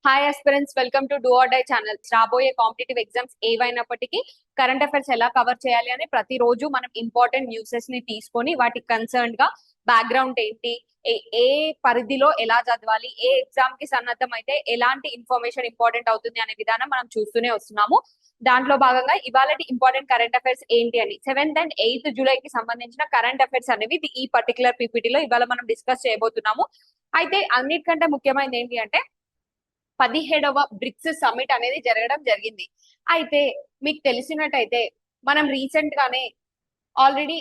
Hi aspirants, welcome to do or die channel. రాబోయే competitive exams ఏవైనప్పటికీ current affairs ఎలా cover చేయాలి అని ప్రతిరోజు మనం ఇంపార్టెంట్ న్యూసెస్ ని తీసుకొని వాటికి కన్సర్న్ గా బ్యాక్గ్రౌండ్ ఏంటి, ఏ పరిధిలో ఎలా చదవాలి, ఏ ఎగ్జామ్ కి సన్నద్ధం అయితే ఎలాంటి ఇన్ఫర్మేషన్ ఇంపార్టెంట్ అవుతుంది అనే విధానం మనం చూస్తూనే వస్తున్నాము. దాంట్లో భాగంగా ఇవాళ ఇంపార్టెంట్ కరెంట్ అఫైర్స్ ఏంటి అని 7th and 8th జూలైకి సంబంధించిన కరెంట్ అఫైర్స్ అనేవి ఈ పర్టికులర్ పీపీటీలో ఇవాళ మనం డిస్కస్ చేయబోతున్నాము. అయితే అన్నిటికంటే ముఖ్యమైనది ఏంటి అంటే 17వ బ్రిక్స్ సమ్మిట్ అనేది జరగడం జరిగింది. అయితే మీకు తెలిసినట్టయితే మనం రీసెంట్ గానే ఆల్రెడీ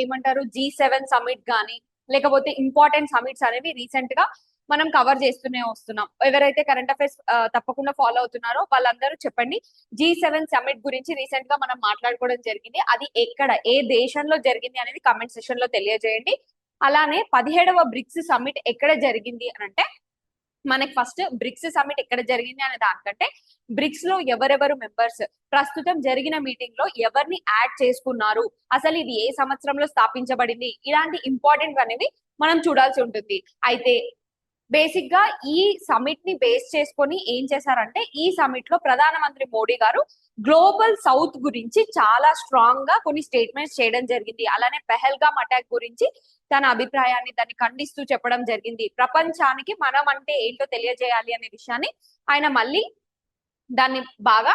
ఏమంటారు G7 సమ్మిట్ గానీ లేకపోతే ఇంపార్టెంట్ సమ్మిట్స్ అనేవి రీసెంట్ గా మనం కవర్ చేస్తూనే వస్తున్నాం. ఎవరైతే కరెంట్ అఫైర్స్ తప్పకుండా ఫాలో అవుతున్నారో వాళ్ళందరూ చెప్పండి, G7 సమ్మిట్ గురించి రీసెంట్ గా మనం మాట్లాడుకోవడం జరిగింది. అది ఎక్కడ, ఏ దేశంలో జరిగింది అనేది కామెంట్ సెషన్ లో తెలియజేయండి. అలానే 17వ బ్రిక్స్ సమ్మిట్ ఎక్కడ జరిగింది అని అంటే, మనకి ఫస్ట్ బ్రిక్స్ సమ్మిట్ ఎక్కడ జరిగింది అనే దానికంటే బ్రిక్స్ లో ఎవరెవరు మెంబర్స్, ప్రస్తుతం జరిగిన మీటింగ్ లో ఎవరిని యాడ్ చేసుకున్నారు, అసలు ఇది ఏ సంవత్సరంలో స్థాపించబడింది, ఇలాంటి ఇంపార్టెంట్ అనేవి మనం చూడాల్సి ఉంటుంది. అయితే బేసిక్ గా ఈ సమిట్ ని బేస్ చేసుకొని ఏం చేశారంటే, ఈ సమిట్ లో ప్రధానమంత్రి మోడీ గారు గ్లోబల్ సౌత్ గురించి చాలా స్ట్రాంగ్ గా కొన్ని స్టేట్మెంట్స్ చేయడం జరిగింది. అలానే పెహల్గామ్ అటాక్ గురించి తన అభిప్రాయాన్ని దాన్ని ఖండిస్తూ చెప్పడం జరిగింది. ప్రపంచానికి మనం అంటే ఏంటో తెలియజేయాలి అనే విషయాన్ని ఆయన మళ్ళీ దాన్ని బాగా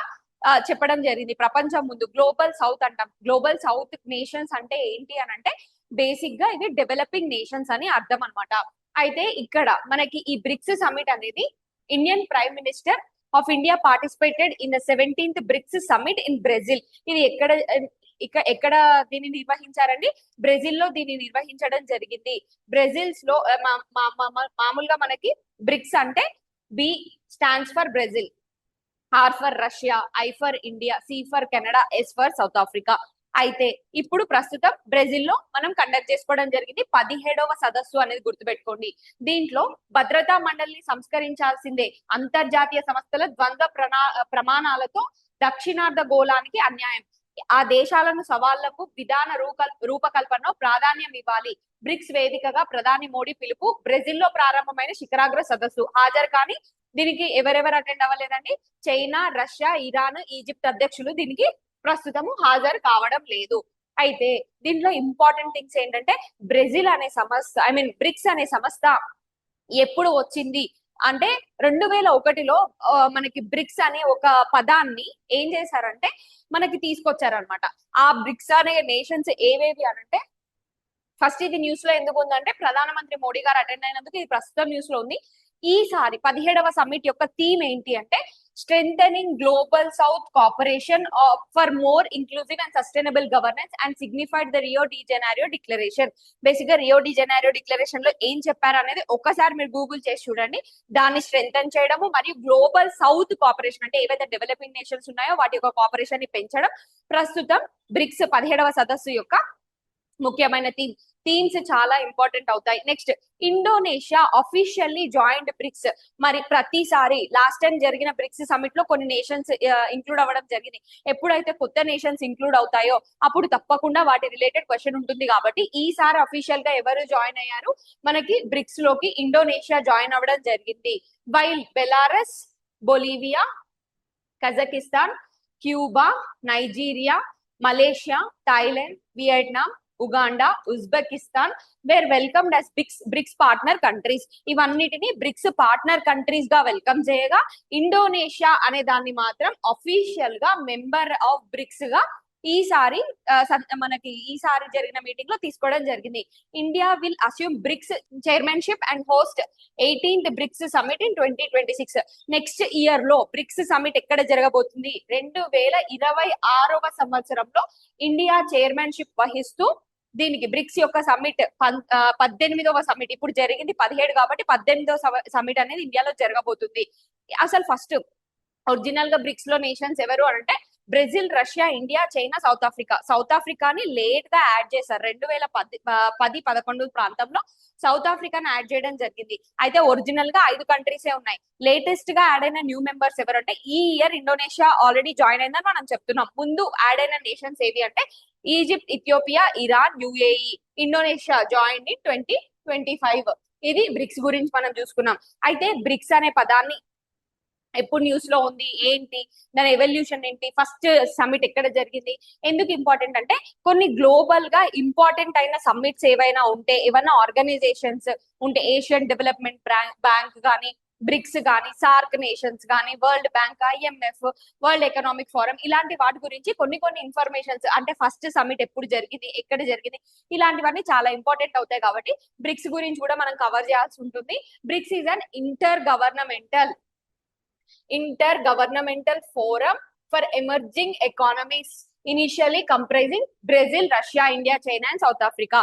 చెప్పడం జరిగింది. ప్రపంచం ముందు గ్లోబల్ సౌత్ అంటాం. గ్లోబల్ సౌత్ నేషన్స్ అంటే ఏంటి అని అంటే, బేసిక్ గా ఇవి డెవలపింగ్ నేషన్స్ అని అర్థం అనమాట. అయితే ఇక్కడ మనకి ఈ బ్రిక్స్ సమ్మిట్ అనేది Indian prime minister of India participated in the 17th bricks summit in Brazil. ఇది ఎక్కడ దీన్ని నిర్వహించారండి? బ్రెజిల్ లో దీన్ని నిర్వహించడం జరిగింది. బ్రెజిల్స్ లో మామూలుగా మనకి బ్రిక్స్ అంటే B stands for Brazil, R for Russia, I for India, C for Canada, S for South Africa. అయితే ఇప్పుడు ప్రస్తుతం బ్రెజిల్ లో మనం కండక్ట్ చేసుకోవడం జరిగింది 17వ సదస్సు అనేది గుర్తుపెట్టుకోండి. దీంట్లో భద్రతా మండలిని సంస్కరించాల్సిందే, అంతర్జాతీయ సంస్థల ద్వంద్వ ప్రమాణాలతో దక్షిణార్ధ గోళానికి అన్యాయం, ఆ దేశాలను సవాళ్లకు విధాన రూపకల్పనలో ప్రాధాన్యం ఇవ్వాలి, బ్రిక్స్ వేదికగా ప్రధాని మోడీ పిలుపు, బ్రెజిల్ లో ప్రారంభమైన శిఖరాగ్ర సదస్సు. హాజరు కానీ దీనికి ఎవరెవరు అటెండ్ అవ్వలేదండి? చైనా, రష్యా, ఇరాన్, ఈజిప్ట్ అధ్యక్షులు దీనికి ప్రస్తుతము హాజరు కావడం లేదు. అయితే దీంట్లో ఇంపార్టెంట్ థింగ్స్ ఏంటంటే, బ్రెజిల్ అనే సంస్థ, బ్రిక్స్ అనే సంస్థ ఎప్పుడు వచ్చింది అంటే 2001లో మనకి బ్రిక్స్ అనే ఒక పదాన్ని ఏం చేశారంటే మనకి తీసుకొచ్చారనమాట. ఆ బ్రిక్స్ అనే నేషన్స్ ఏవేవి అనంటే, ఫస్ట్ ఇది న్యూస్ లో ఎందుకు ఉందంటే ప్రధానమంత్రి మోడీ గారు అటెండ్ అయినందుకు ఇది ప్రస్తుతం న్యూస్ లో ఉంది. ఈసారి 17వ సమ్మిట్ యొక్క థీమ్ ఏంటి అంటే, strengthening global south cooperation for more inclusive and sustainable governance and signified the Rio de Janeiro declaration. Basic గా రియో డి జెనారియో డిక్లరేషన్ లో ఏం చెప్పారు అనేది ఒక్కసారి మీరు గూగుల్ చేసి చూడండి. దాన్ని స్ట్రెంథెన్ చేయడము మరియు గ్లోబల్ సౌత్ కోఆపరేషన్ అంటే ఏవైతే డెవలపింగ్ నేషన్స్ ఉన్నాయో వాటి యొక్క కోఆపరేషన్ ని పెంచడం ప్రస్తుతం బ్రిక్స్ 17వ సదస్సు యొక్క ముఖ్యమైన థీమ్స్ చాలా ఇంపార్టెంట్ అవుతాయి. Next, Indonesia officially joint BRICS. మరి ప్రతిసారి లాస్ట్ టైం జరిగిన బ్రిక్స్ సమిట్ లో కొన్ని నేషన్స్ ఇంక్లూడ్ అవ్వడం జరిగింది. ఎప్పుడైతే కొత్త నేషన్స్ ఇంక్లూడ్ అవుతాయో అప్పుడు తప్పకుండా వాటి రిలేటెడ్ క్వశ్చన్ ఉంటుంది. కాబట్టి ఈసారి అఫీషియల్ గా ఎవరు జాయిన్ అయ్యారు మనకి బ్రిక్స్ లోకి? ఇండోనేషియా జాయిన్ అవ్వడం జరిగింది. While Belarus, Bolivia, Kazakhstan, Cuba, Nigeria, Malaysia, Thailand, Vietnam, Uganda, Uzbekistan were welcomed as BRICS partner countries. ఇవన్నిటిని బ్రిక్స్ పార్ట్నర్ కంట్రీస్ గా వెల్కమ్ చేయగా, ఇండోనేషియా అనే దాన్ని మాత్రం అఫీషియల్ గా మెంబర్ ఆఫ్ బ్రిక్స్ గా ఈసారి జరిగిన మీటింగ్ లో తీసుకోవడం జరిగింది. India will assume BRICS chairmanship and host 18th BRICS summit in 2026. Next year లో బ్రిక్స్ సమిట్ ఎక్కడ జరగబోతుంది? 2026వ సంవత్సరంలో ఇండియా చైర్మన్షిప్ వహిస్తూ దీనికి బ్రిక్స్ యొక్క సమిట్ 18వ సమిట్, ఇప్పుడు జరిగింది 17 కాబట్టి 18వ సమిట్ అనేది ఇండియాలో జరగబోతుంది. అసలు ఫస్ట్ ఒరిజినల్ గా బ్రిక్స్ లో నేషన్స్ ఎవరు అంటే Brazil, Russia, India, China, South Africa. South ఆఫ్రికాని లేట్ గా యాడ్ చేశారు. 2010-11 ప్రాంతంలో సౌత్ ఆఫ్రికాని యాడ్ చేయడం జరిగింది. అయితే ఒరిజినల్ గా 5 కంట్రీసే ఉన్నాయి. లేటెస్ట్ గా యాడ్ అయిన న్యూ మెంబర్స్ ఎవరంటే, ఈ ఇయర్ ఇండోనేషియా ఆల్రెడీ జాయిన్ అయిందని మనం చెప్తున్నాం. ముందు యాడ్ అయిన నేషన్స్ ఏవి అంటే Egypt, Ethiopia, Iran, UAE. Indonesia join in 2025. ఇది బ్రిక్స్ గురించి మనం చూసుకున్నాం. అయితే బ్రిక్స్ అనే పదాన్ని ఎప్పుడు న్యూస్ లో ఉంది ఏంటి, దాని ఎవల్యూషన్ ఏంటి, ఫస్ట్ సమ్మిట్ ఎక్కడ జరిగింది, ఎందుకు ఇంపార్టెంట్ అంటే కొన్ని గ్లోబల్ గా ఇంపార్టెంట్ అయిన సమ్మిట్స్ ఏవైనా ఉంటే, ఏవైనా ఆర్గనైజేషన్స్ ఉంటే, ఏషియన్ డెవలప్మెంట్ బ్యాంక్ కానీ, బ్రిక్స్ కానీ, సార్క్ నేషన్స్ కానీ, world bank, IMF, world economic forum, ఇలాంటి వాటి గురించి కొన్ని ఇన్ఫర్మేషన్స్ అంటే ఫస్ట్ సమ్మిట్ ఎప్పుడు జరిగింది, ఎక్కడ జరిగింది, ఇలాంటివన్నీ చాలా ఇంపార్టెంట్ అవుతాయి. కాబట్టి బ్రిక్స్ గురించి కూడా మనం కవర్ చేయాల్సి ఉంటుంది. BRICS is an intergovernmental forum for emerging economies, initially comprising Brazil, Russia, India, China and South Africa.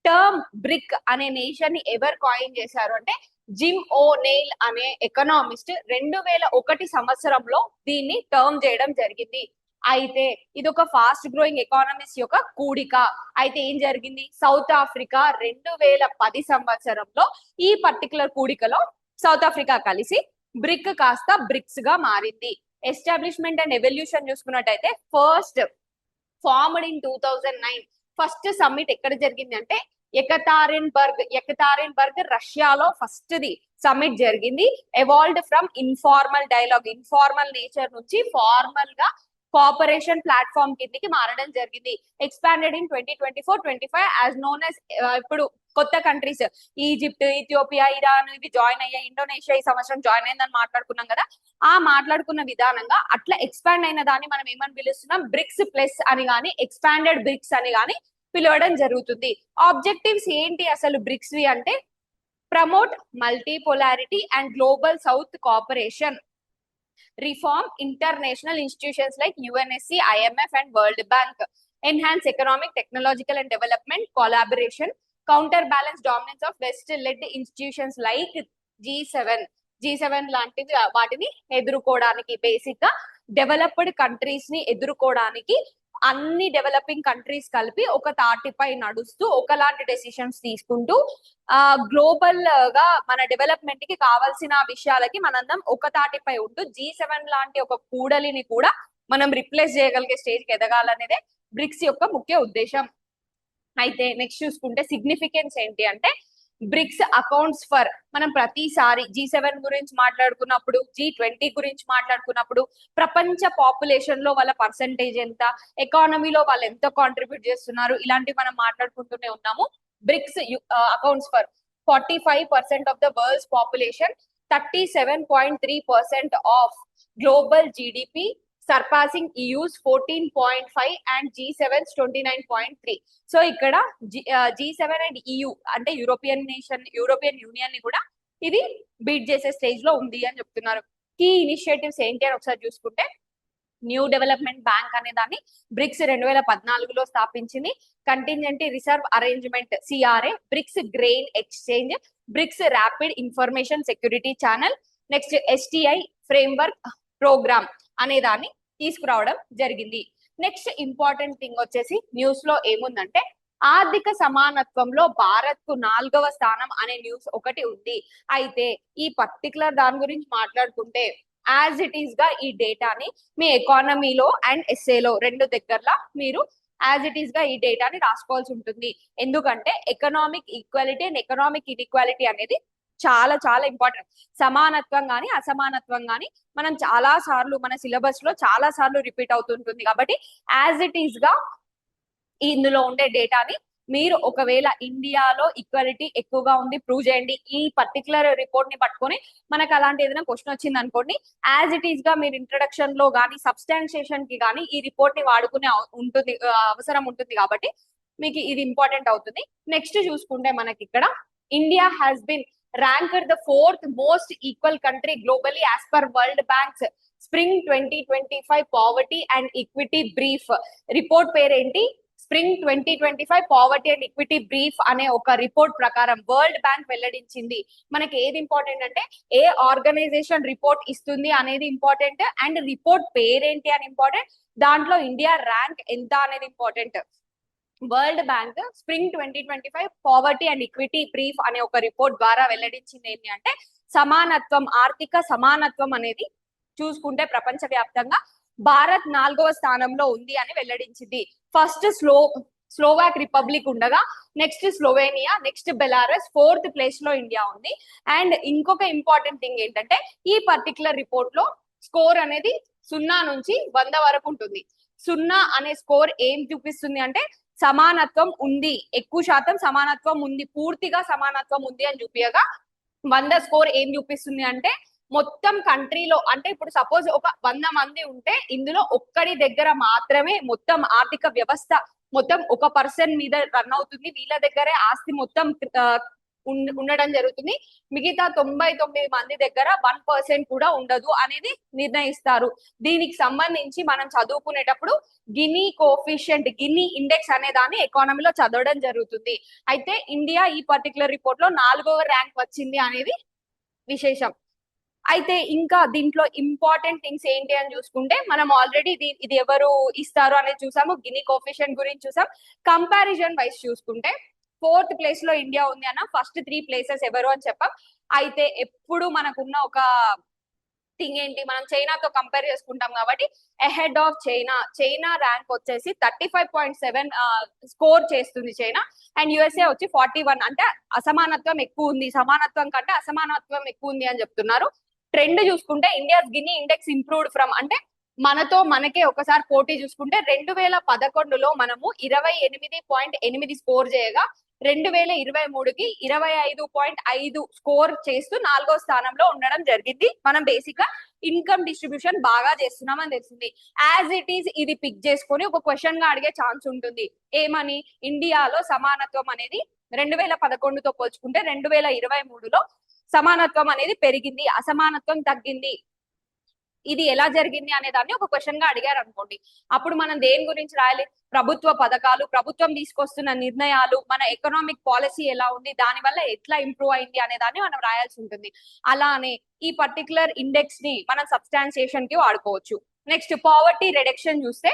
Term brick అనే నేషన్ ని ఎవరు కాయిన్ చేశారు అంటే జిమ్ ఓనెయిల్ అనే ఎకనామిస్ట్ 2001 సంవత్సరంలో దీన్ని టర్మ్ చేయడం జరిగింది. అయితే ఇది ఒక ఫాస్ట్ గ్రోయింగ్ ఎకానమీస్ యొక్క కూడిక. అయితే ఏం జరిగింది, సౌత్ ఆఫ్రికా 2010 సంవత్సరంలో ఈ పర్టికులర్ కూడికలో సౌత్ ఆఫ్రికా కలిసి బ్రిక్ కాస్త బ్రిక్స్ గా మారింది. ఎస్టాబ్లిష్మెంట్ అండ్ ఎవల్యూషన్ చూసుకున్నట్టయితే first formed in 2009. First summit ఎక్కడ జరిగింది అంటే ఎకతారిన్బర్గ్ రష్యాలో ఫస్ట్ ది సమ్మిట్ జరిగింది. Evolved from informal dialogue, informal nature నుంచి ఫార్మల్ గా కోఆపరేషన్ ప్లాట్ఫామ్ కిందికి మారడం జరిగింది. Expanded in 2024-25 as known as, ఇప్పుడు కొత్త కంట్రీస్ ఈజిప్ట్, ఇథియోపియా, ఇరాన్ ఇవి జాయిన్ అయ్యాయి. ఇండోనేషియా ఈ సంవత్సరం జాయిన్ అయిందని మాట్లాడుకున్నాం కదా. ఆ మాట్లాడుకున్న విధానంగా అట్లా ఎక్స్పాండ్ అయిన దాన్ని మనం ఏమని పిలుస్తున్నాం, బ్రిక్స్ ప్లస్ అని గాని, ఎక్స్పాండెడ్ బ్రిక్స్ అని గాని పిలవడం జరుగుతుంది. ఆబ్జెక్టివ్స్ ఏంటి అసలు బ్రిక్స్ వి అంటే, promote multipolarity and global south cooperation, reform international institutions like UNSC, IMF and World Bank, enhance economic, technological and development collaboration, counterbalance dominance of West-led institutions like G7 లాంటివి వాటిని ఎదుర్కోవడానికి, బేసిక్ గా developed countries ని ఎదుర్కోవడానికి అన్ని developing countries కలిపి ఒక తాటిపై నడుస్తూ ఒకలాంటి డెసిషన్స్ తీసుకుంటూ గ్లోబల్ గా మన డెవలప్మెంట్ కి కావాల్సిన విషయాలకి మనందరం ఒక తాటిపై ఉంటూ G7 లాంటి ఒక కూడలిని కూడా మనం రిప్లేస్ చేయగలిగే స్టేజ్ కి ఎదగాలనేదే బ్రిక్స్ యొక్క ముఖ్య ఉద్దేశం. అయితే నెక్స్ట్ చూసుకుంటే సిగ్నిఫికెన్స్ ఏంటి అంటే, బ్రిక్స్ అకౌంట్స్ ఫర్, మనం ప్రతిసారి G7 గురించి మాట్లాడుకున్నప్పుడు, G20 గురించి మాట్లాడుకున్నప్పుడు ప్రపంచ పాపులేషన్ లో వాళ్ళ పర్సంటేజ్ ఎంత, ఎకానమీలో వాళ్ళు ఎంత కాంట్రిబ్యూట్ చేస్తున్నారు, ఇలాంటివి మనం మాట్లాడుకుంటూనే ఉన్నాము. BRICS accounts for 45% of the world's population, 37.3% of global GDP, surpassing EU's 14.5 and G7's 29.3. So ఇక్కడ G7 అండ్ EU అంటే యూరోపియన్ యూనియన్ ని కూడా ఇది బీట్ చేసే స్టేజ్ లో ఉంది అని చెప్తున్నారు. కీ ఇనిషియేటివ్స్ ఏంటి అని ఒకసారి చూసుకుంటే, న్యూ డెవలప్మెంట్ బ్యాంక్ అనే దాన్ని బ్రిక్స్ 2014లో స్థాపించింది. Contingent reserve arrangement CRA, BRICS grain exchange, BRICS rapid information security channel, next STI framework program అనే దాన్ని తీసుకురావడం జరిగింది. నెక్స్ట్ ఇంపార్టెంట్ థింగ్ వచ్చేసి న్యూస్ లో ఏముందంటే, ఆర్థిక సమానత్వంలో భారత్ కు 4వ స్థానం అనే న్యూస్ ఒకటి ఉంది. అయితే ఈ పర్టికులర్ దాని గురించి మాట్లాడుకుంటే, యాజ్ ఇట్ ఈస్ గా ఈ డేటాని మీ ఎకానమీలో అండ్ ఎస్ఏలో రెండు దగ్గరలా మీరు యాజ్ ఇట్ ఈస్ గా ఈ డేటాని రాసుకోవాల్సి ఉంటుంది. ఎందుకంటే economic equality and economic inequality అనేది చాలా చాలా ఇంపార్టెంట్. సమానత్వం గాని అసమానత్వం గాని మనం చాలా సార్లు మన సిలబస్ లో చాలా సార్లు రిపీట్ అవుతుంటుంది. కాబట్టి యాజ్ ఇట్ ఈస్ గా ఇందులో ఉండే డేటాని మీరు ఒకవేళ ఇండియాలో ఈక్వాలిటీ ఎక్కువగా ఉంది ప్రూవ్ చేయండి, ఈ పర్టికులర్ రిపోర్ట్ ని పట్టుకొని మనకు అలాంటి ఏదైనా క్వశ్చన్ వచ్చింది అనుకోండి, యాజ్ ఇట్ ఈస్ గా మీరు ఇంట్రడక్షన్ లో గానీ సబ్స్టాన్షియేషన్ కి గానీ ఈ రిపోర్ట్ ని వాడుకునే ఉంటుంది అవసరం ఉంటుంది. కాబట్టి మీకు ఇది ఇంపార్టెంట్ అవుతుంది. నెక్స్ట్ చూసుకుంటే మనకి ఇక్కడ India has been ranked the 4th most equal country globally as per World Bank's Spring 2025 Poverty and Equity Brief. Report పేరేంటి, spring 2025 poverty and equity brief అనే ఒక రిపోర్ట్ ప్రకారం వరల్డ్ బ్యాంక్ వెల్లడించింది. మనకి ఏది ఇంపార్టెంట్ అంటే, ఏ ఆర్గనైజేషన్ రిపోర్ట్ ఇస్తుంది అనేది ఇంపార్టెంట్, అండ్ రిపోర్ట్ పేరేంటి అని ఇంపార్టెంట్, దాంట్లో ఇండియా ర్యాంక్ ఎంత అనేది important. World bank spring 2025 poverty and equity brief అనే ఒక రిపోర్ట్ ద్వారా వెల్లడించింది ఏంటి అంటే, సమానత్వం, ఆర్థిక సమానత్వం అనేది చూసుకుంటే ప్రపంచ వ్యాప్తంగా భారత్ 4వ స్థానంలో ఉంది అని వెల్లడించింది. ఫస్ట్ స్లోవాక్ రిపబ్లిక్ ఉండగా next Slovenia, next Belarus, 4th place లో ఇండియా ఉంది. అండ్ ఇంకొక ఇంపార్టెంట్ థింగ్ ఏంటంటే ఈ పర్టికులర్ రిపోర్ట్ లో స్కోర్ అనేది 0 నుంచి 100 వరకు ఉంటుంది. 0 అనే స్కోర్ ఏం చూపిస్తుంది అంటే సమానత్వం ఉంది, ఎక్కువ శాతం సమానత్వం ఉంది, పూర్తిగా సమానత్వం ఉంది అని చూపించగా 100 స్కోర్ ఏం చూపిస్తుంది అంటే మొత్తం కంట్రీలో అంటే ఇప్పుడు సపోజ్ ఒక 100 మంది ఉంటే ఇందులో ఒక్కడి దగ్గర మాత్రమే మొత్తం ఆర్థిక వ్యవస్థ మొత్తం ఒక పర్సన్ మీద రన్ అవుతుంది, వీళ్ళ దగ్గరే ఆస్తి మొత్తం ఉండడం జరుగుతుంది. మిగతా 99 మంది దగ్గర 1% కూడా ఉండదు అనేది నిర్ణయిస్తారు. దీనికి సంబంధించి మనం చదువుకునేటప్పుడు గినీ కోఫిషియంట్, గినీ ఇండెక్స్ అనే దాన్ని ఎకానమీలో చదవడం జరుగుతుంది. అయితే ఇండియా ఈ పర్టికులర్ రిపోర్ట్ లో 4వ ర్యాంక్ వచ్చింది అనేది విశేషం. అయితే ఇంకా దీంట్లో ఇంపార్టెంట్ థింగ్స్ ఏంటి అని చూసుకుంటే మనం ఆల్రెడీ ఇది ఎవరు ఇస్తారు అనేది చూసాము, గినీ కోఫిషియంట్ గురించి చూసాం. కంపారిజన్ వైజ్ చూసుకుంటే 4th ప్లేస్ లో ఇండియా ఉంది అన్న, ఫస్ట్ 3 ప్లేసెస్ ఎవరు అని చెప్పాం. అయితే ఎప్పుడు మనకున్న ఒక థింగ్ ఏంటి, మనం చైనాతో కంపేర్ చేసుకుంటాం కాబట్టి అహెడ్ ఆఫ్ చైనా ర్యాంక్ వచ్చేసి 35.7 స్కోర్ చేస్తుంది చైనా, అండ్ యుఎస్ఏ వచ్చి 41. అంటే అసమానత్వం ఎక్కువ ఉంది, సమానత్వం కంటే అసమానత్వం ఎక్కువ ఉంది అని చెప్తున్నారు. ట్రెండ్ చూసుకుంటే India's Gini index improved from, అంటే మనతో మనకే ఒకసారి పోటీ చూసుకుంటే 2011లో మనము 28.8 స్కోర్ చేయగా 2023కి 25.5 స్కోర్ చేస్తూ 4వ స్థానంలో ఉండడం జరిగింది. మనం బేసిక్ గా ఇన్కమ్ డిస్ట్రిబ్యూషన్ బాగా చేస్తున్నామని తెలిసింది. యాజ్ ఇట్ ఈస్ ఇది పిక్ చేసుకొని ఒక క్వశ్చన్ గా అడిగే ఛాన్స్ ఉంటుంది. ఏమని, ఇండియాలో సమానత్వం అనేది 2011తో పోల్చుకుంటే 2023లో సమానత్వం అనేది పెరిగింది, అసమానత్వం తగ్గింది, ఇది ఎలా జరిగింది అనే దాన్ని ఒక క్వశ్చన్ గా అడిగారు అనుకోండి. అప్పుడు మనం దేని గురించి రాయాలి, ప్రభుత్వ పథకాలు, ప్రభుత్వం తీసుకొస్తున్న నిర్ణయాలు, మన ఎకనామిక్ పాలసీ ఎలా ఉంది, దాని వల్ల ఎట్లా ఇంప్రూవ్ అయింది అనే దాన్ని మనం రాయాల్సి ఉంటుంది. అలానే ఈ పర్టికులర్ ఇండెక్స్ ని మనం సబ్స్టాన్సియేషన్ కి వాడుకోవచ్చు. నెక్స్ట్ పావర్టీ రిడక్షన్ చూస్తే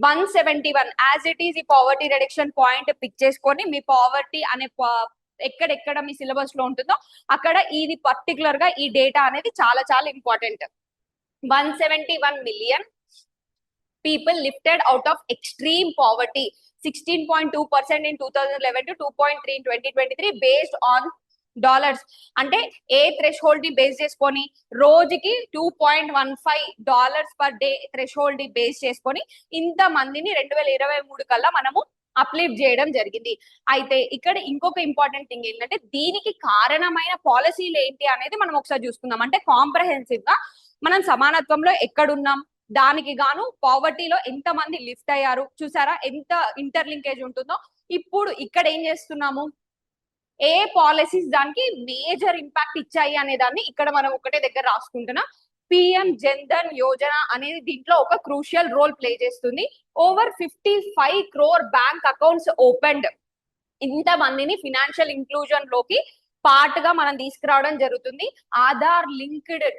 171 యాజ్ ఇట్ ఈస్ ఈ పావర్టీ రిడక్షన్ పాయింట్ పిక్ చేసుకొని మీ పావర్టీ అనే ఎక్కడెక్కడ మీ సిలబస్ లో ఉంటుందో అక్కడ ఇది పర్టికులర్ గా ఈ డేటా అనేది చాలా చాలా important. 171 million people lifted out of extreme poverty, 16.2% in 2011 to 2.3 in 2023 based on dollars. అంటే ఏ థ్రెష్ హోల్డ్ ని బేస్ చేసుకొని రోజుకి $2.15 పర్ డే థ్రెష్ హోల్డ్ ని బేస్ చేసుకొని ఇంత మందిని 2023 కల్లా మనము అప్లిఫ్ట్ చేయడం జరిగింది. అయితే ఇక్కడ ఇంకొక ఇంపార్టెంట్ థింగ్ ఏంటంటే దీనికి కారణమైన పాలసీలు ఏంటి అనేది మనం ఒకసారి చూసుకుందాం. అంటే కాంప్రహెన్సివ్ గా మనం సమానత్వంలో ఎక్కడున్నాం, దానికి గాను పావర్టీలో ఎంత మంది లిఫ్ట్ అయ్యారు, చూసారా ఎంత ఇంటర్ లింకేజ్ ఉంటుందో. ఇప్పుడు ఇక్కడ ఏం చేస్తున్నాము, ఏ పాలసీస్ దానికి మేజర్ ఇంపాక్ట్ ఇచ్చాయి అనే దాన్ని ఇక్కడ మనం ఒకటే దగ్గర రాసుకుంటున్నాం. పిఎం జన్ ధన్ యోజన అనేది దీంట్లో ఒక క్రూషియల్ రోల్ ప్లే చేస్తుంది. Over 55 crore bank accounts opened, ఇంత మందిని ఫినాన్షియల్ ఇంక్లూజన్ లోకి పార్ట్ గా మనం తీసుకురావడం జరుగుతుంది. Aadhaar linked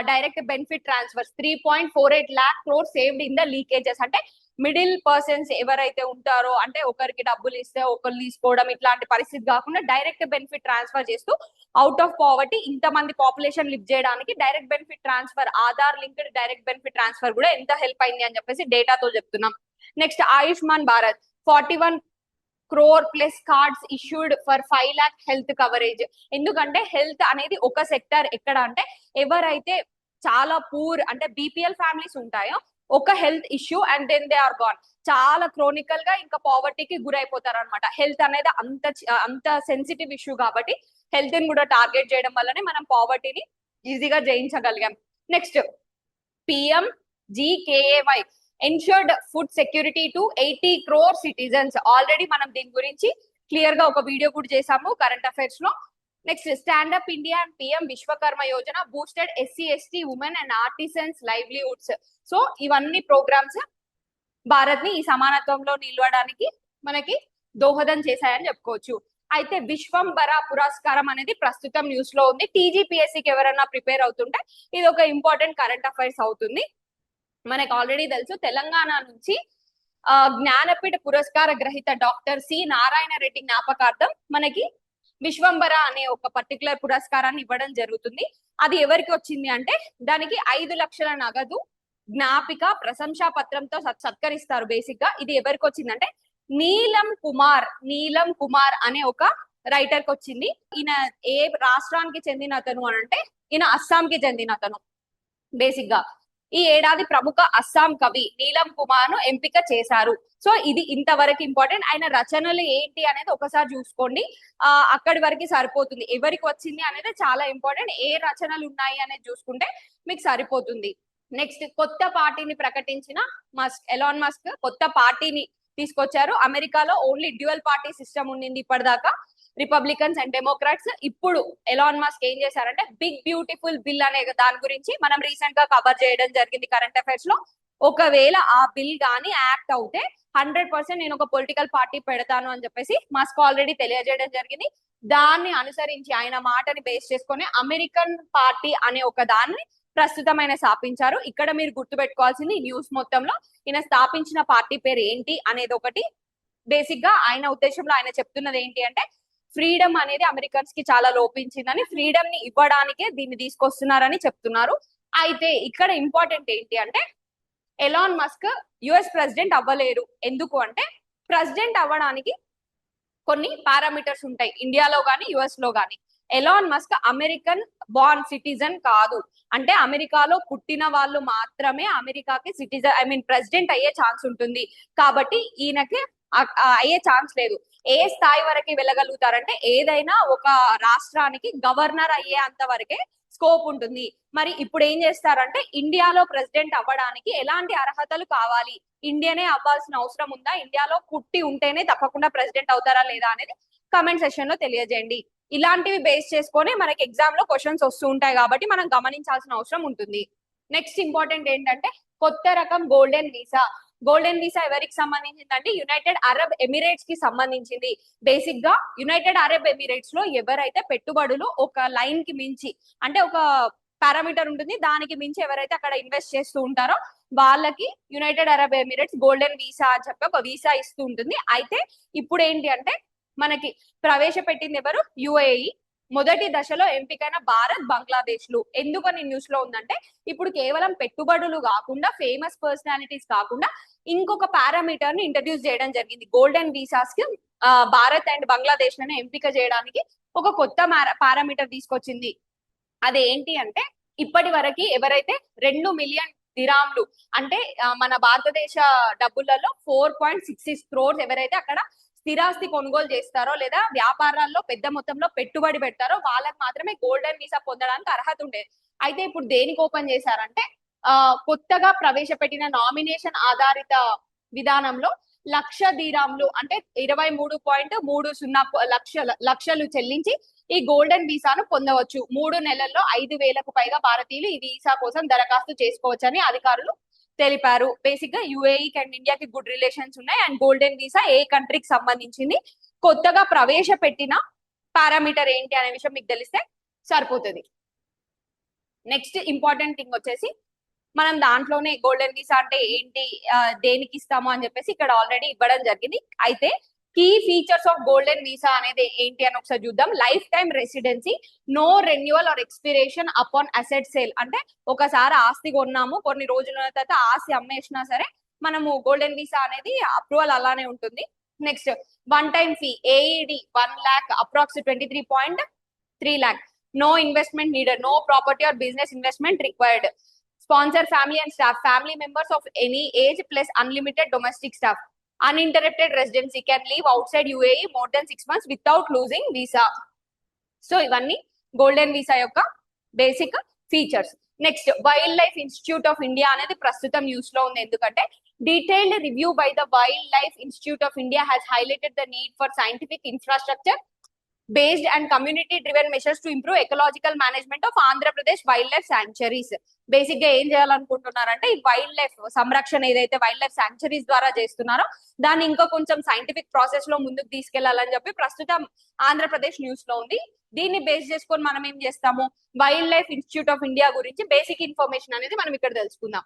direct benefit transfers 3.48 lakh crore saved in the leakages. అంటే మిడిల్ పర్సన్స్ ఎవరైతే ఉంటారో, అంటే ఒకరికి డబ్బులు ఇస్తే ఒకరు తీసుకోవడం ఇట్లాంటి పరిస్థితి కాకుండా డైరెక్ట్ బెనిఫిట్ ట్రాన్స్ఫర్ చేస్తూ అవుట్ ఆఫ్ పావర్టీ ఇంతమంది పాపులేషన్ లిఫ్ట్ చేయడానికి direct benefit transfer, Aadhaar linked direct benefit transfer కూడా ఎంత హెల్ప్ అయింది అని చెప్పేసి డేటాతో చెప్తున్నాం. Next Ayushman Bharat 41 crore plus cards issued for 5 lakh health coverage. ఎందుకంటే హెల్త్ అనేది ఒక సెక్టర్, ఎక్కడ అంటే ఎవరైతే చాలా పూర్ అంటే బీపీఎల్ ఫ్యామిలీస్ ఉంటాయో ఒక health issue and then they are gone, చాలా క్రోనికల్ గా ఇంకా పావర్టీకి గురైపోతారు అనమాట. హెల్త్ అనేది అంత సెన్సిటివ్ ఇష్యూ కాబట్టి హెల్త్ ని కూడా టార్గెట్ చేయడం వల్లనే మనం పావర్టీని ఈజీగా జయించగలిగాం. Next PM GKAY ensured food security to 80 crore citizens. Already మనం దీని గురించి క్లియర్ గా ఒక వీడియో కూడా చేసాము కరెంట్ అఫైర్స్ లో. Next stand up India and PM Vishwakarma Yojana boosted SC ST women and artisans livelihoods. So ఇవన్నీ ప్రోగ్రామ్స్ భారత్ ని ఈ సమానత్వంలో నిలవడానికి మనకి దోహదం చేశాయని చెప్పుకోవచ్చు. అయితే విశ్వంబర పురస్కారం అనేది ప్రస్తుతం న్యూస్ లో ఉంది. టీజీపీఎస్సీకి ఎవరైనా ప్రిపేర్ అవుతుంటే ఇది ఒక ఇంపార్టెంట్ కరెంట్ అఫైర్స్ అవుతుంది. మనకు ఆల్రెడీ తెలుసు తెలంగాణ నుంచి జ్ఞానపీఠ పురస్కార గ్రహీత డాక్టర్ సి నారాయణ రెడ్డి జ్ఞాపకార్థం మనకి విశ్వంబర అనే ఒక పర్టికులర్ పురస్కారాన్ని ఇవ్వడం జరుగుతుంది. అది ఎవరికి వచ్చింది అంటే దానికి 5 లక్షల నగదు జ్ఞాపిక ప్రశంసా పత్రంతో సత్కరిస్తారు. బేసిక్ గా ఇది ఎవరికి వచ్చిందంటే నీలం కుమార్ అనే ఒక రైటర్ కి వచ్చింది. ఈయన ఏ రాష్ట్రానికి చెందిన అతను అని అంటే ఈయన అస్సాంకి చెందిన అతను. బేసిక్ గా ఈ ఏడాది ప్రముఖ అస్సాం కవి నీలం కుమార్ ను ఎంపిక చేశారు. సో ఇది ఇంతవరకు ఇంపార్టెంట్. ఆయన రచనలు ఏంటి అనేది ఒకసారి చూసుకోండి, అక్కడి వరకు సరిపోతుంది. ఎవరికి వచ్చింది అనేది చాలా ఇంపార్టెంట్. ఏ రచనలు ఉన్నాయి అనేది చూసుకుంటే మీకు సరిపోతుంది. నెక్స్ట్, కొత్త పార్టీని ప్రకటించిన ఎలాన్ మస్క్ కొత్త పార్టీని తీసుకొచ్చారు. అమెరికాలో ఓన్లీ డ్యూయల్ పార్టీ సిస్టమ్ ఉండింది ఇప్పటిదాకా, రిపబ్లికన్స్ అండ్ డెమోక్రాట్స్. ఇప్పుడు ఎలాన్ మస్క్ ఏం చేశారంటే బిగ్ బ్యూటిఫుల్ బిల్ అనే దాని గురించి మనం రీసెంట్ గా కవర్ చేయడం జరిగింది కరెంట్ అఫైర్స్ లో. ఒకవేళ ఆ బిల్ గానీ యాక్ట్ అవుతే 100% నేను ఒక పొలిటికల్ పార్టీ పెడతాను అని చెప్పేసి మస్క్ ఆల్రెడీ తెలియజేయడం జరిగింది. దాన్ని అనుసరించి ఆయన మాటని బేస్ చేసుకొని అమెరికన్ పార్టీ అనే ఒక దాన్ని ప్రస్తుతం ఆయన స్థాపించారు. ఇక్కడ మీరు గుర్తుపెట్టుకోవాల్సింది న్యూస్ మొత్తంలో ఈయన స్థాపించిన పార్టీ పేరు ఏంటి అనేది ఒకటి. బేసిక్ గా ఆయన ఉద్దేశంలో ఆయన చెప్తున్నది ఏంటి అంటే ఫ్రీడమ్ అనేది అమెరికన్స్ కి చాలా లోపించిందని, ఫ్రీడమ్ ని ఇవ్వడానికే దీన్ని తీసుకొస్తున్నారని చెప్తున్నారు. అయితే ఇక్కడ ఇంపార్టెంట్ ఏంటి అంటే ఎలాన్ మస్క్ యుఎస్ ప్రెసిడెంట్ అవ్వలేరు. ఎందుకు అంటే ప్రెసిడెంట్ అవ్వడానికి కొన్ని పారామీటర్స్ ఉంటాయి ఇండియాలో గానీ యుఎస్ లో గానీ. Elon Musk American born citizen కాదు. అంటే అమెరికాలో పుట్టిన వాళ్ళు మాత్రమే అమెరికాకి సిటిజన్ ప్రెసిడెంట్ అయ్యే ఛాన్స్ ఉంటుంది. కాబట్టి ఈయనకి అయ్యే ఛాన్స్ లేదు. ఏ స్థాయి వరకు వెళ్ళగలుగుతారంటే ఏదైనా ఒక రాష్ట్రానికి గవర్నర్ అయ్యే అంత వరకే స్కోప్ ఉంటుంది. మరి ఇప్పుడు ఏం చేస్తారంటే ఇండియాలో ప్రెసిడెంట్ అవ్వడానికి ఎలాంటి అర్హతలు కావాలి, ఇండియానే అవ్వాల్సిన అవసరం ఉందా, ఇండియాలో పుట్టి ఉంటేనే తప్పకుండా ప్రెసిడెంట్ అవుతారా లేదా అనేది కమెంట్ సెషన్ లో తెలియజేయండి. ఇలాంటివి బేస్ చేసుకొని మనకి ఎగ్జామ్ లో క్వశ్చన్స్ వస్తూ ఉంటాయి కాబట్టి మనం గమనించాల్సిన అవసరం ఉంటుంది. నెక్స్ట్ ఇంపార్టెంట్ ఏంటంటే కొత్త రకం గోల్డెన్ వీసా. గోల్డెన్ వీసా ఎవరికి సంబంధించిందంటే యునైటెడ్ అరబ్ ఎమిరేట్స్ కి సంబంధించింది. బేసిక్ గా యునైటెడ్ అరబ్ ఎమిరేట్స్ లో ఎవరైతే పెట్టుబడులు ఒక లైన్ కి మించి, అంటే ఒక పారామీటర్ ఉంటుంది, దానికి మించి ఎవరైతే అక్కడ ఇన్వెస్ట్ చేస్తూ ఉంటారో వాళ్ళకి United Arab Emirates golden visa అని చెప్పి ఒక వీసా ఇస్తూ ఉంటుంది. అయితే ఇప్పుడు ఏంటి అంటే మనకి ప్రవేశపెట్టింది ఎవరు? యుఏఈ. మొదటి దశలో ఎంపికైన భారత్, బంగ్లాదేశ్ లు. ఎందుకని న్యూస్ లో ఉందంటే ఇప్పుడు కేవలం పెట్టుబడులు కాకుండా, ఫేమస్ పర్సనాలిటీస్ కాకుండా ఇంకొక పారామీటర్ ని ఇంట్రడ్యూస్ చేయడం జరిగింది. గోల్డెన్ వీసాస్ కి భారత్ అండ్ బంగ్లాదేశ్ లను ఎంపిక చేయడానికి ఒక కొత్త పారామీటర్ తీసుకొచ్చింది. అదేంటి అంటే ఇప్పటి వరకు ఎవరైతే 2 మిలియన్ దిరాంలు అంటే మన భారతదేశ డబ్బులలో 4.66 crores ఎవరైతే అక్కడ స్థిరాస్తి కొనుగోలు చేస్తారో లేదా వ్యాపారాల్లో పెద్ద మొత్తంలో పెట్టుబడి పెడతారో వాళ్ళకి మాత్రమే గోల్డెన్ వీసా పొందడానికి అర్హత ఉండేది. అయితే ఇప్పుడు దేనికి ఓపెన్ చేశారంటే కొత్తగా ప్రవేశపెట్టిన నామినేషన్ ఆధారిత విధానంలో 1,00,000 దిరాంలు అంటే 23.30 లక్షలు చెల్లించి ఈ గోల్డెన్ వీసాను పొందవచ్చు. 3 నెలల్లో 5,000కు పైగా భారతీయులు ఈ వీసా కోసం దరఖాస్తు చేసుకోవచ్చని అధికారులు తెలిపారు. బేసిక్ గా యుఏఈ అండ్ ఇండియాకి గుడ్ రిలేషన్స్ ఉన్నాయి. అండ్ గోల్డెన్ వీసా ఏ కంట్రీకి సంబంధించింది, కొత్తగా ప్రవేశపెట్టిన పారామీటర్ ఏంటి అనే విషయం మీకు తెలిస్తే సరిపోతుంది. నెక్స్ట్ ఇంపార్టెంట్ థింగ్ వచ్చేసి మనం దాంట్లోనే గోల్డెన్ వీసా అంటే ఏంటి, దేనికి ఇస్తాము అని చెప్పేసి ఇక్కడ ఆల్రెడీ ఇవ్వడం జరిగింది. అయితే key features of golden visa అనేది ఏంటి అని ఒకసారి చూద్దాం. Life time residency, no renewal or expiration upon asset sale. అంటే ఒకసారి ఆస్తి కొన్నాము, కొన్ని రోజుల తర్వాత ఆస్తి అమ్మేసినా సరే మనము గోల్డెన్ వీసా అనేది అప్రూవల్ అలానే ఉంటుంది. Next, one time fee AED 1 lakh approx 23.3 lakh. No investment needed, no property or business investment required. Sponsor family and staff, family members of any age plus unlimited domestic staff. Uninterrupted residency, can live outside UAE more than 6 months without losing visa. So ఇవన్నీ golden visa యొక్క basic features. Next, wild life institute of India అనేది ప్రస్తుతం news లో ఉంది. ఎందుకంటే detailed review by the wild life institute of India has highlighted the need for scientific infrastructure based and community driven measures to improve ecological management of Andhra Pradesh wildlife sanctuaries. Basic గా ఏం చేయాలనుకుంటున్నారంటే ఈ wild life సంరక్షణ ఏదైతే wild life sanctuaries ద్వారా చేస్తున్నారో దాన్ని ఇంకా కొంచెం సైంటిఫిక్ ప్రాసెస్ లో ముందుకు తీసుకెళ్లాలని చెప్పి ప్రస్తుతం ఆంధ్రప్రదేశ్ న్యూస్ లో ఉంది. దీన్ని బేస్ చేసుకొని మనం ఏం చేస్తాము, wild life institute of India గురించి బేసిక్ ఇన్ఫర్మేషన్ అనేది మనం ఇక్కడ తెలుసుకుందాం.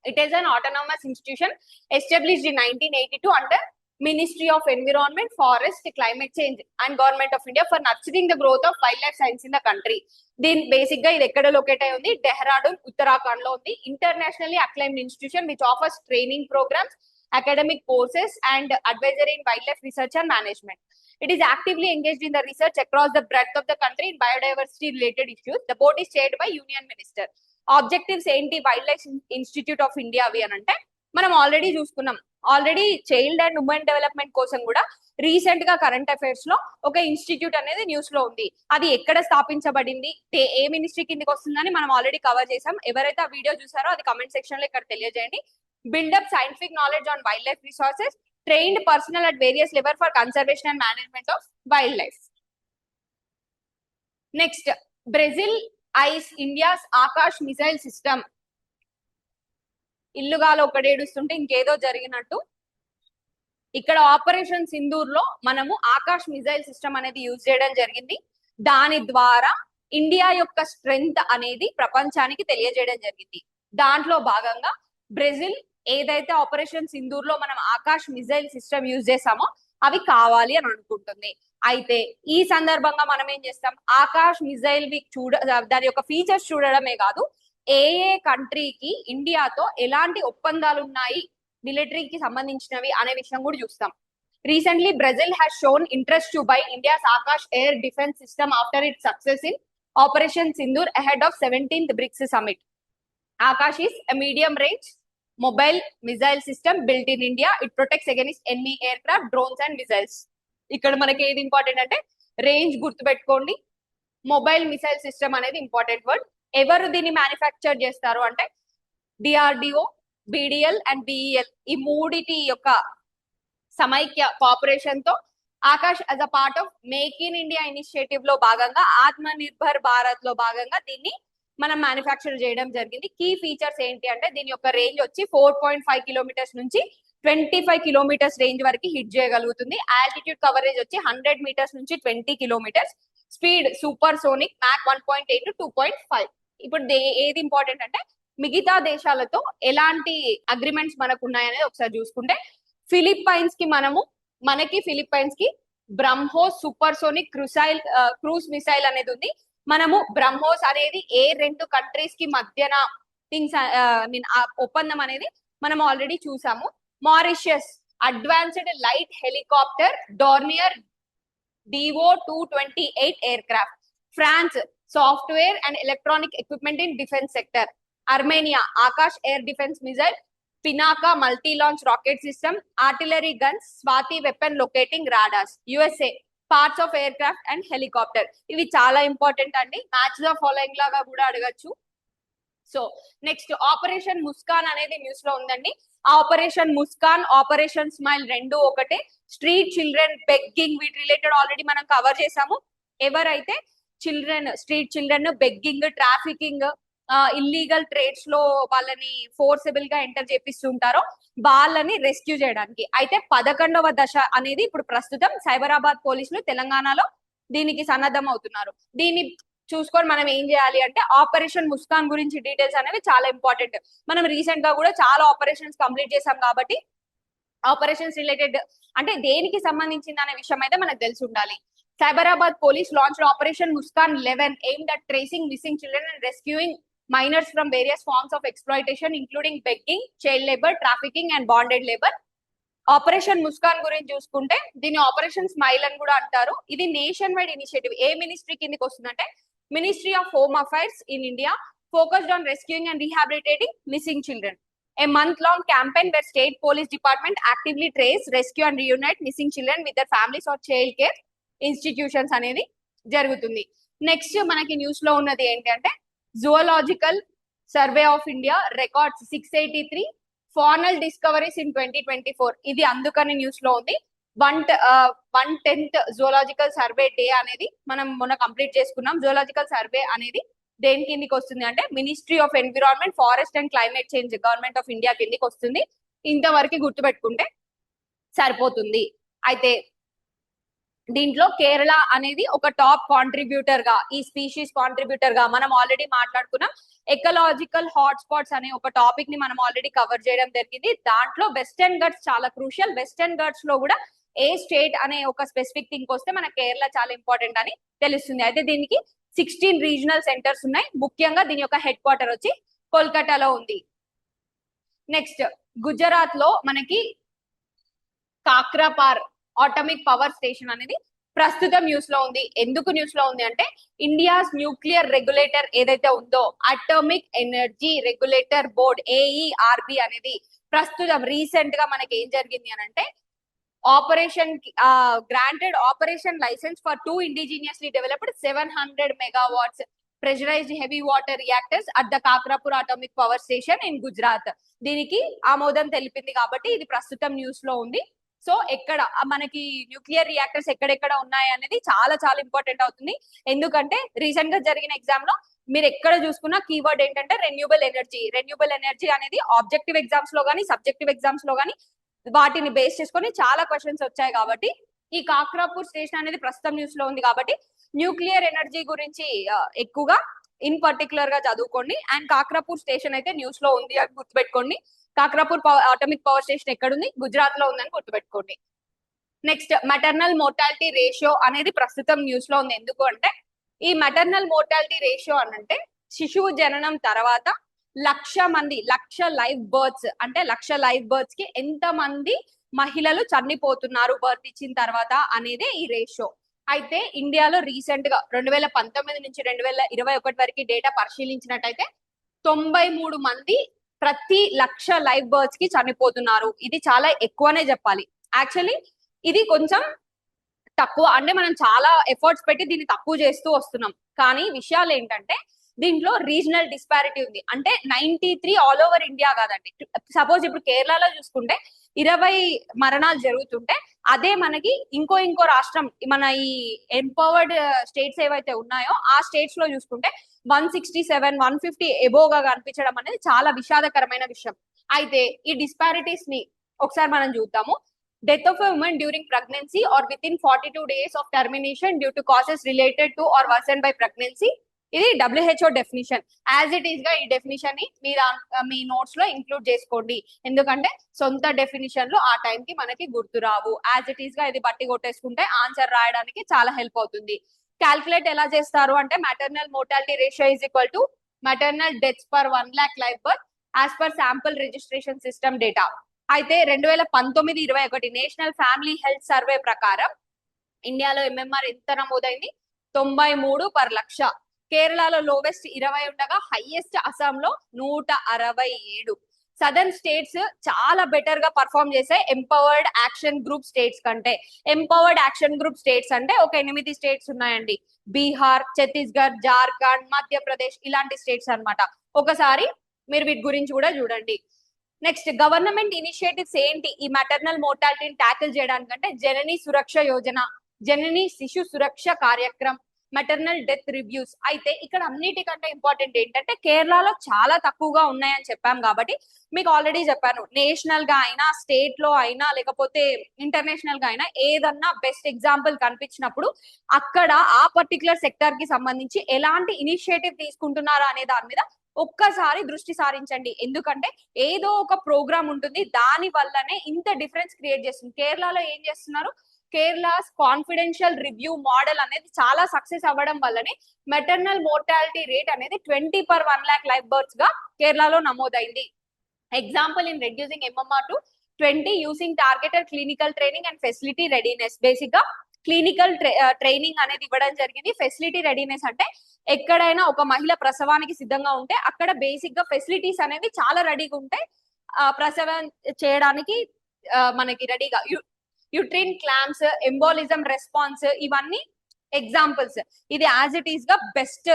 It is an autonomous institution established in 1982 under Ministry of Environment, Forest, Climate Change and Government of India for nurturing the growth of wildlife science in the country. దీని basic గా ఇది ఎక్కడ locate అయి ఉంది? డెహ్రాడూన్, ఉత్తరాఖండ్ లో ఉంది. Internationally acclaimed institution which offers training programmes academic courses, and advisory in wildlife research and management. It is actively engaged in the research across the breadth of the country in biodiversity related issues. The board is chaired by Union Minister. Objectives ఏంటి wildlife institute of India అవి అని అంటే మనం already చూసుకున్నాం. Already child and women development కోసం కూడా recent గా current affairs లో ఒక ఇన్స్టిట్యూట్ అనేది న్యూస్ లో ఉంది. అది ఎక్కడ స్థాపించబడింది, ఏ మినిస్ట్రీ కిందకి వస్తుందని మనం ఆల్రెడీ కవర్ చేసాం. ఎవరైతే ఆ వీడియో చూసారో అది కమెంట్ సెక్షన్ లో ఇక్కడ తెలియజేయండి. Build up scientific knowledge on wildlife resources, trained personnel at various level for conservation and management of wildlife. Next, Brazil eyes India's Akash missile system. ఇల్లుగాలో ఒకడేడుస్తుంటే ఇంకేదో జరిగినట్టు ఇక్కడ ఆపరేషన్ సింధూర్ లో మనము ఆకాష్ మిసైల్ సిస్టమ్ అనేది యూజ్ చేయడం జరిగింది. దాని ద్వారా ఇండియా యొక్క స్ట్రెంగ్త్ అనేది ప్రపంచానికి తెలియజేయడం జరిగింది. దాంట్లో భాగంగా బ్రెజిల్ ఏదైతే ఆపరేషన్ సింధూర్ లో మనం ఆకాష్ మిసైల్ సిస్టమ్ యూజ్ చేసామో అవి కావాలి అని అనుకుంటుంది. అయితే ఈ సందర్భంగా మనం ఏం చేస్తాం, ఆకాష్ మిసైల్ దాని యొక్క ఫీచర్స్ చూడడమే కాదు, ఏ కంట్రీకి ఇండియాతో ఎలాంటి ఒప్పందాలు ఉన్నాయి మిలిటరీకి సంబంధించినవి అనే విషయం కూడా చూస్తాం. Recently Brazil has shown interest to buy India's Akash air defence system after it success in operation Sindoor ahead of 17th BRICS summit. Akash is a medium range mobile missile system built in India. It protects against enemy aircraft, drones and missiles. ఇక్కడ మనకి ఏది important అంటే range గుర్తుపెట్టుకోండి, mobile missile system అనేది important word. ఎవరు దీన్ని manufacture చేస్తారు అంటే డిఆర్డిఓ, బిడిఎల్ అండ్ బిఈఎల్, ఈ మూడిటి యొక్క సమైక్య కోఆపరేషన్ తో Akash as a part of make in India initiative లో భాగంగా, ఆత్మ నిర్భర్ భారత్ లో భాగంగా దీన్ని మనం మ్యానుఫ్యాక్చర్ చేయడం జరిగింది. కీ ఫీచర్స్ ఏంటి అంటే దీని యొక్క రేంజ్ వచ్చి 4.5 కిలోమీటర్స్ నుంచి 25 కిలోమీటర్స్ రేంజ్ వరకు హిట్ చేయగలుగుతుంది. ఆల్టిట్యూడ్ కవరేజ్ వచ్చి 100 మీటర్స్ నుంచి 20 kilometres, speed supersonic Mach 1.8 to 2.5. ఇప్పుడు ఏది ఇంపార్టెంట్ అంటే మిగతా దేశాలతో ఎలాంటి అగ్రిమెంట్స్ మనకు ఉన్నాయనేది ఒకసారి చూసుకుంటే, ఫిలిప్పైన్స్ కి BrahMos super sonic cruise missile అనేది ఉంది. మనము బ్రహ్మోస్ అనేది ఏ రెండు కంట్రీస్ కి మధ్యన ఒప్పందం అనేది మనం ఆల్రెడీ చూసాము. Mauritius advanced light helicopter Dornier DO-228 aircraft. France software and electronic equipment in defence sector. Armenia Akash air defence missile, Pinaka multi launch rocket system, artillery guns, Swathi weapon locating radars. USA parts of aircraft and helicopter. ఇవి చాలా important అండి, match the following లాగా కూడా అడగచ్చు. So next, operation Muskan అనేది news లో ఉందండి. Operation Muskan, operation smile రెండు ఒకటే. స్ట్రీట్ చిల్డ్రన్ బెగ్గింగ్, వీటి రిలేటెడ్ ఆల్రెడీ మనం కవర్ చేసాము. ఎవరైతే street children begging, trafficking, illegal trades లో వాళ్ళని ఫోర్సబుల్ గా ఎంటర్ చేపిస్తుంటారో వాళ్ళని రెస్క్యూ చేయడానికి. అయితే 11వ దశ అనేది ఇప్పుడు ప్రస్తుతం సైబరాబాద్ పోలీసులు తెలంగాణలో దీనికి సన్నద్ధం అవుతున్నారు. దీన్ని చూసుకొని మనం ఏం చేయాలి అంటే ఆపరేషన్ ముస్కాన్ గురించి డీటెయిల్స్ అనేవి చాలా ఇంపార్టెంట్. మనం రీసెంట్ గా కూడా చాలా ఆపరేషన్స్ కంప్లీట్ చేసాం కాబట్టి ఆపరేషన్స్ రిలేటెడ్ అంటే దేనికి సంబంధించింది అనే విషయం అయితే మనకు తెలిసి ఉండాలి. Cyberabad police launched Operation Muskan 11 aimed at tracing missing children and rescuing minors from various forms of exploitation including begging, child labor, trafficking and bonded labor. Operation Muskaan గురించి చూసుకుంటే దీన్ని ఆపరేషన్ స్మైల్ అని కూడా అంటారు. ఇది నేషన్ వైడ్ ఇనిషియేటివ్. ఏ ministry కిందకి వస్తుందంటే ministry of home affairs in India, focused on rescuing and rehabilitating missing children. A month-long campaign where state police department actively trace, rescue and reunite missing children with their families or child care institutions అనేది జరుగుతుంది. Next మనకి news లో ఉన్నది ఏంటి అంటే zoological survey of India records 683 faunal discoveries in 2024. ఇది అందుకని news లో ఉంది. 110th జువలాజికల్ సర్వే డే అనేది మనం మొన్న కంప్లీట్ చేసుకున్నాం. జువలాజికల్ సర్వే అనేది దేని కిందికి వస్తుంది అంటే ministry of environment, forest and climate change, government of India కిందికి వస్తుంది. ఇంతవరకు గుర్తుపెట్టుకుంటే సరిపోతుంది. అయితే దీంట్లో కేరళ అనేది ఒక టాప్ కాంట్రిబ్యూటర్ గా, ఈ స్పీషీస్ కాంట్రిబ్యూటర్ గా మనం ఆల్రెడీ మాట్లాడుకున్నాం. ఎకలాజికల్ హాట్ స్పాట్స్ అనే ఒక టాపిక్ ని మనం ఆల్రెడీ కవర్ చేయడం జరిగింది. దాంట్లో వెస్టర్న్ ఘట్స్ చాలా క్రూషియల్. వెస్టర్న్ ఘట్స్ లో కూడా ఏ స్టేట్ అనే ఒక స్పెసిఫిక్ థింగ్ వస్తే మన కేరళ చాలా ఇంపార్టెంట్ అని తెలుస్తుంది. అయితే దీనికి 16 రీజనల్ సెంటర్స్ ఉన్నాయి. ముఖ్యంగా దీని యొక్క హెడ్ క్వార్టర్ వచ్చి కోల్కతాలో ఉంది. నెక్స్ట్, గుజరాత్ లో మనకి కాక్రాపార్ ఆటమిక్ పవర్ స్టేషన్ అనేది ప్రస్తుతం న్యూస్ లో ఉంది. ఎందుకు న్యూస్ లో ఉంది అంటే ఇండియాస్ న్యూక్లియర్ రెగ్యులేటర్ ఏదైతే ఉందో atomic energy regulator board AERB అనేది ప్రస్తుతం రీసెంట్ గా మనకి ఏం జరిగింది అని అంటే operation granted operation licence for 2 indigenously developed 700 megawatts pressurised heavy water reactors at the Kakrapar atomic power station in Gujarat. దీనికి ఆమోదం తెలిపింది కాబట్టి ఇది ప్రస్తుతం న్యూస్ లో ఉంది. సో ఎక్కడ మనకి న్యూక్లియర్ రియాక్టర్స్ ఎక్కడెక్కడ ఉన్నాయి అనేది చాలా చాలా ఇంపార్టెంట్ అవుతుంది. ఎందుకంటే రీసెంట్ గా జరిగిన ఎగ్జామ్ లో మీరు ఎక్కడ చూసుకున్నా కీవర్డ్ ఏంటంటే రెన్యూబుల్ ఎనర్జీ. రెన్యూబుల్ ఎనర్జీ అనేది ఆబ్జెక్టివ్ ఎగ్జామ్స్ లో కానీ సబ్జెక్టివ్ ఎగ్జామ్స్ లో కానీ వాటిని బేస్ చేసుకొని చాలా క్వశ్చన్స్ వచ్చాయి. కాబట్టి ఈ కాక్రాపూర్ స్టేషన్ అనేది ప్రస్తుతం న్యూస్ లో ఉంది కాబట్టి న్యూక్లియర్ ఎనర్జీ గురించి ఎక్కువగా ఇన్ పర్టికులర్ గా చదువుకోండి. అండ్ కాక్రాపూర్ స్టేషన్ అయితే న్యూస్ లో ఉంది అని గుర్తుపెట్టుకోండి. కాక్రాపూర్ అటామిక్ పవర్ స్టేషన్ ఎక్కడుంది? గుజరాత్ లో ఉందని గుర్తుపెట్టుకోండి. నెక్స్ట్ మెటర్నల్ మోర్టాలిటీ రేషియో అనేది ప్రస్తుతం న్యూస్ లో ఉంది. ఎందుకు అంటే ఈ మెటర్నల్ మోర్టాలిటీ రేషియో అనంటే శిశువు జననం తర్వాత 1,00,000 లైవ్ బర్త్స్ అంటే 1,00,000 లైవ్ బర్త్స్ కి ఎంత మంది మహిళలు చనిపోతున్నారు బర్త్ ఇచ్చిన తర్వాత అనేదే ఈ రేషియో. అయితే ఇండియాలో రీసెంట్ గా 2019 నుంచి 2021 వరకు డేటా పరిశీలించినట్టయితే 93 మంది ప్రతి 1,00,000 లైవ్ బర్త్స్ కి చనిపోతున్నారు. ఇది చాలా ఎక్కువనే చెప్పాలి. యాక్చువల్లీ ఇది కొంచెం తక్కువ అంటే మనం చాలా ఎఫర్ట్స్ పెట్టి దీన్ని తక్కువ చేస్తూ వస్తున్నాం. కానీ విషయాలు ఏంటంటే దీంట్లో రీజనల్ డిస్పారిటీ ఉంది. అంటే 93 ఆల్ ఓవర్ ఇండియా కాదండి. సపోజ్ ఇప్పుడు కేరళలో చూసుకుంటే 20 మరణాలు జరుగుతుంటే అదే మనకి ఇంకో రాష్ట్రం మన ఈ ఎంపవర్డ్ స్టేట్స్ ఏవైతే ఉన్నాయో ఆ స్టేట్స్ లో చూసుకుంటే 167 150 ఎబోగా కనిపించడం అనేది చాలా విషాదకరమైన విషయం. అయితే ఈ డిస్పారిటీస్ ని ఒకసారి మనం చూద్దాము. Death of a woman during pregnancy or with in 42 days of termination due to causes related to or worsen by pregnancy. ఇది WHO definition. As it is గా ఈ డెఫినిషన్ ని మీ నోట్స్ లో ఇంక్లూడ్ చేసుకోండి. ఎందుకంటే సొంత డెఫినిషన్ లో ఆ టైం కి మనకి గుర్తు రావు. యాజ్ ఇట్ ఈస్ గా ఇది బట్టి కొట్టేసుకుంటే ఆన్సర్ రాయడానికి చాలా హెల్ప్ అవుతుంది. క్యాల్కులేట్ ఎలా చేస్తారు అంటే maternal mortality ratio is equal to maternal deaths per 1,00,000 live birth as per sample registration system data. అయితే 2019-21 నేషనల్ ఫ్యామిలీ హెల్త్ సర్వే ప్రకారం ఇండియాలో MMR ఎంత నమోదైంది? 93/1,00,000. కేరళలో లోవెస్ట్ 20 ఉండగా హైయెస్ట్ అస్సాంలో 167. సదర్న్ స్టేట్స్ చాలా బెటర్ గా పర్ఫార్మ్ చేసే ఎంపవర్డ్ యాక్షన్ గ్రూప్ స్టేట్స్ కంటే. ఎంపవర్డ్ యాక్షన్ గ్రూప్ స్టేట్స్ అంటే ఒక 8 స్టేట్స్ ఉన్నాయండి. బీహార్, ఛత్తీస్గఢ్, జార్ఖండ్, మధ్యప్రదేశ్ ఇలాంటి స్టేట్స్ అన్నమాట. ఒకసారి మీరు వీటి గురించి కూడా చూడండి. నెక్స్ట్ గవర్నమెంట్ ఇనిషియేటివ్స్ ఏంటి ఈ మెటర్నల్ మోర్టాలిటీని ట్యాకిల్ చేయడానికంటే జనని సురక్ష యోజన, జనని శిశు సురక్ష కార్యక్రమం, మెటర్నల్ డెత్ రివ్యూస్. అయితే ఇక్కడ అన్నిటికంటే ఇంపార్టెంట్ ఏంటంటే కేరళలో చాలా తక్కువగా ఉన్నాయని చెప్పాం కాబట్టి మీకు ఆల్రెడీ చెప్పాను. నేషనల్ గా అయినా స్టేట్ లో అయినా లేకపోతే ఇంటర్నేషనల్ గా అయినా ఏదన్నా బెస్ట్ ఎగ్జాంపుల్ కనిపించినప్పుడు అక్కడ ఆ పర్టికులర్ సెక్టర్ కి సంబంధించి ఎలాంటి ఇనిషియేటివ్ తీసుకుంటున్నారా అనే దాని మీద ఒక్కసారి దృష్టి సారించండి. ఎందుకంటే ఏదో ఒక ప్రోగ్రామ్ ఉంటుంది, దాని వల్లనే ఇంత డిఫరెన్స్ క్రియేట్ చేస్తుంది. కేరళలో ఏం చేస్తున్నారు? కేరళ కాన్ఫిడెన్షియల్ రివ్యూ మోడల్ అనేది చాలా సక్సెస్ అవ్వడం వల్లనే మెటర్నల్ మోర్టాలిటీ రేట్ అనేది 20/1,00,000 లైవ్ బర్త్స్ గా కేరళలో నమోదైంది. Example in reducing MMR to 20 using targeted clinical training and facility readiness. Basic గా క్లినికల్ ట్రైనింగ్ అనేది ఇవ్వడం జరిగింది. ఫెసిలిటీ రెడీనెస్ అంటే ఎక్కడైనా ఒక మహిళ ప్రసవానికి సిద్ధంగా ఉంటే అక్కడ బేసిక్ గా ఫెసిలిటీస్ అనేవి చాలా రెడీగా ఉంటాయి ప్రసవం చేయడానికి మనకి రెడీగా. యూట్రిన్ క్లాంప్స్, ఎంబోలిజం రెస్పాన్స్ ఇవన్నీ ఎగ్జాంపుల్స్. ఇది యాజ్ ఇట్ ఈస్ గా బెస్ట్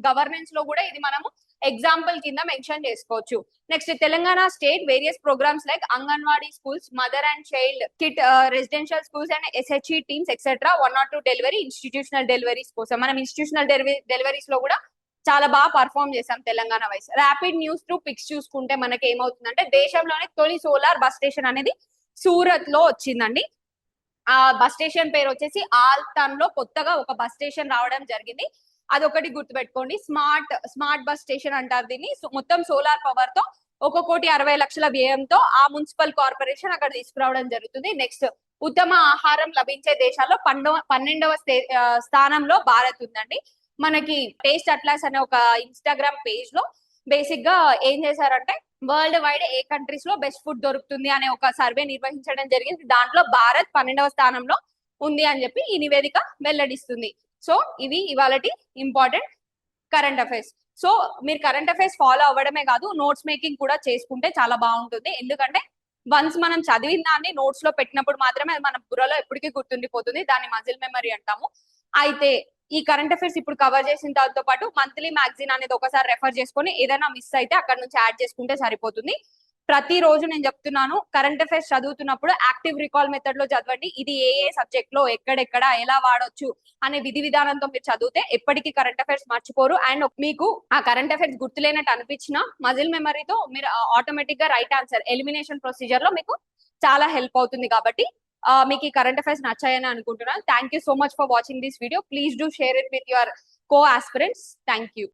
గవర్నెన్స్ లో కూడా ఇది మనము ఎగ్జాంపుల్ కింద మెన్షన్ చేసుకోవచ్చు. Next Telangana state various programmes like anganwadi schools, mother and child kit, residential schools and SHE teams etcetera 1 or 2 delivery institutional deliveries కోసం. మనం ఇన్స్టిట్యూషనల్ డెలివరీస్ లో కూడా చాలా బాగా పర్ఫామ్ చేసాం Telangana wise. Rapid news through pics చూసుకుంటే మనకి ఏమవుతుందంటే దేశంలోనే తొలి సోలార్ బస్ స్టేషన్ అనేది సూరత్ లో వచ్చిందండి. ఆ బస్ స్టేషన్ పేరు వచ్చేసి ఆల్తాన్ లో కొత్తగా ఒక బస్ స్టేషన్ రావడం జరిగింది. అదొకటి గుర్తుపెట్టుకోండి. స్మార్ట్ బస్ స్టేషన్ అంటారు దీన్ని. మొత్తం సోలార్ పవర్ తో 1,60,00,000 వ్యయంతో ఆ మున్సిపల్ కార్పొరేషన్ అక్కడ తీసుకురావడం జరుగుతుంది. నెక్స్ట్ ఉత్తమ ఆహారం లభించే దేశాల్లో 12వ స్థానంలో భారత్ ఉందండి. మనకి టేస్ట్ అట్లాస్ అనే ఒక ఇన్స్టాగ్రామ్ పేజ్ లో బేసిక్ గా ఏం చేశారంటే వరల్డ్ వైడ్ ఏ కంట్రీస్ లో బెస్ట్ ఫుడ్ దొరుకుతుంది అనే ఒక సర్వే నిర్వహించడం జరిగింది. దాంట్లో భారత్ 12వ స్థానంలో ఉంది అని చెప్పి ఈ నివేదిక వెల్లడిస్తుంది. సో ఇవి ఇవాళటి ఇంపార్టెంట్ కరెంట్ అఫైర్స్. సో మీరు కరెంట్ అఫైర్స్ ఫాలో అవ్వడమే కాదు, నోట్స్ మేకింగ్ కూడా చేసుకుంటే చాలా బాగుంటుంది. ఎందుకంటే వన్స్ మనం చదివిన దాన్ని నోట్స్ లో పెట్టినప్పుడు మాత్రమే అది మన బుర్రలో ఎప్పటికీ గుర్తుండిపోతుంది. దాన్ని మజిల్ మెమరీ అంటాము. అయితే ఈ కరెంట్ అఫైర్స్ ఇప్పుడు కవర్ చేసిన దాంతో పాటు మంత్లీ మ్యాగజైన్ అనేది ఒకసారి రెఫర్ చేసుకొని ఏదైనా మిస్ అయితే అక్కడ నుంచి యాడ్ చేసుకుంటే సరిపోతుంది. ప్రతిరోజు నేను చెప్తున్నాను, కరెంట్ అఫైర్స్ చదువుతున్నప్పుడు యాక్టివ్ రికాల్ మెథడ్ లో చదవండి. ఇది ఏ ఏ సబ్జెక్ట్ లో ఎక్కడెక్కడ ఎలా వాడొచ్చు అనే విధి విధానంతో మీరు చదివితే ఎప్పటికీ కరెంట్ అఫైర్స్ మర్చిపోరు. అండ్ మీకు ఆ కరెంట్ అఫైర్స్ గుర్తులేనట్టు అనిపించినా మజిల్ మెమరీతో మీరు ఆటోమేటిక్ గా రైట్ ఆన్సర్ ఎలిమినేషన్ ప్రొసీజర్ లో మీకు చాలా హెల్ప్ అవుతుంది. కాబట్టి మీకు ఈ కరెంట్ అఫైర్స్ నచ్చాయని అనుకుంటున్నాను. Thank you so much for watching this video. Please do share it with your co aspirants. Thank you.